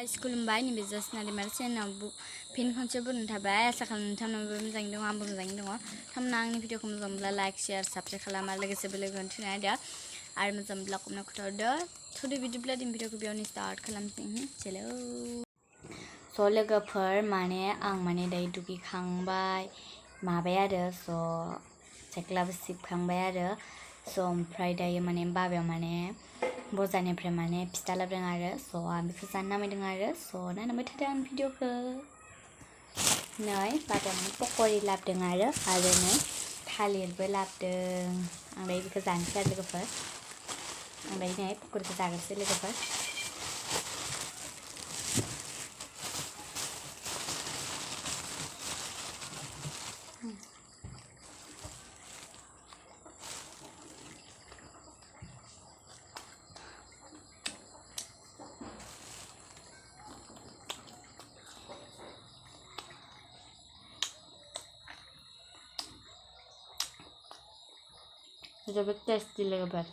Guys, खुलुमबाय नैबे जास्टिना दाइमारि चेनेलाव फिन खनसे बुंनो थाबाय आसा खालामो नोंथांमोनबो मोजाङै दङ आंबो मोजाङै दङ नोंथांमोना आंनि भिडिअखौ मोजां मोनब्ला लाइक शेयार साबस्क्राइब खालाम आरो लोगोसे बेल थिनायदो आरो मोजां मोनब्ला कमेन्ट खालामदो थुदो बिदिब्ला दिन भिडिअखौ बेयावनो स्टार्ट खालामसै चलो स' लोगोफोर माने आं माने दायो दुगैखांबाय माबाय आरो स' सेख्लाबो सिबखांबाय आरो स' ओमफ्राय दायो माने बाबाया माने बजारनिफ्राय माने फिथा लाबोदों आरो स' आं बेखौ जानो नामायदों आरो स' नायनांबाय थादों आं भिडिअखौ नै बाबाया माने पकरि लाबोदों आरो नै थालिरबो लाबोदों आं दायो बेखौ जानोसै आरो लोगोफोर आं दायो नै पकरिखौ जाग्रोसै लोगोफोर जोबोद टेस्टि लोगोफोर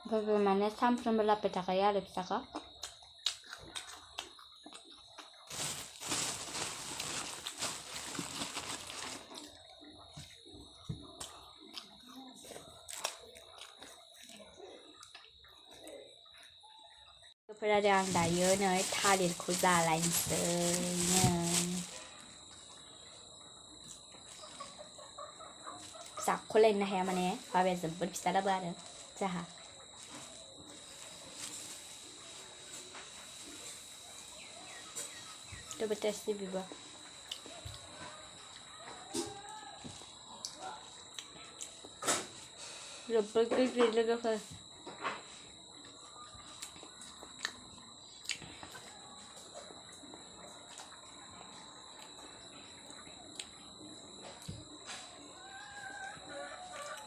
बाबाया माने सानफ्रोमबो लाबोबाय थाखायो आरो फिथाखौ आरो आं दायो नै थालिरखौ जालायनोसै जाख'लायनो हाया माने बाबाया जोबोद फिथा लाबो आरो जाहा जोबोद टेस्टि बेबो जोबोद गोदै लोगोफोर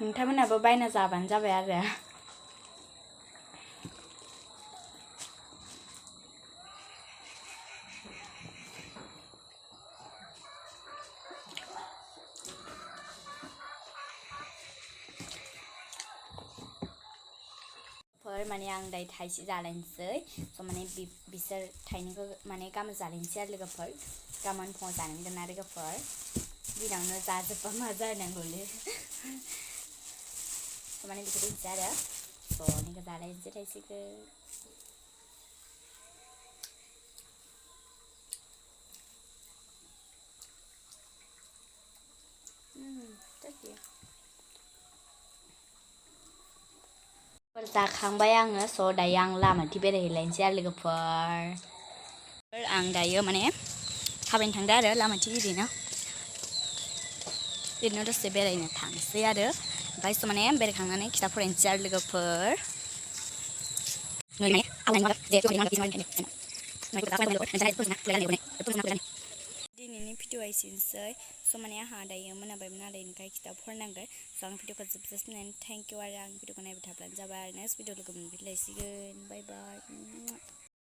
नोंथांमोनाबो बायना जाबानो जाबाय आरो माने आं दायो थाइसे जालायनोसै स' माने बिसोर थाइनैखौ माने गाबोन जालायनोसै आरो लोगोफोर गाबोन फुङाव जानांगोन ना लोगोफोर दिनावनो जाजोबबा मा जानांगौलै स' माने बेखौ दोनसै आरो स' नैखौ जालायनोसै थाइसेखौ जाखांबाय आङो स' दायो आं लामाथिं बेरायहैलायनोसै आरो लोगोफोर आं दायो माने थाबायनो थांदों आरो लामाथिं ओरैनो दसे बेरायनो थांसै आरो ओमफ्राय स' माने बेरायखांनानै खिथा फरायनोसै आरो लोगोफोर दिनैनि भिडिअ एसेनोसै स' माने आंहा दायो मोनाबायमोन आरो ओंखायनो खिथा फरायनांगोन स' आं भिडिअखौ जोबजासिम थेंक इउ आरो आं भिडिअखौ नायबाय थाब्लानो जाबाय आरो नेक्स्ट भिडिअ लोगो मोनफिनलायसिगोन बाय बाय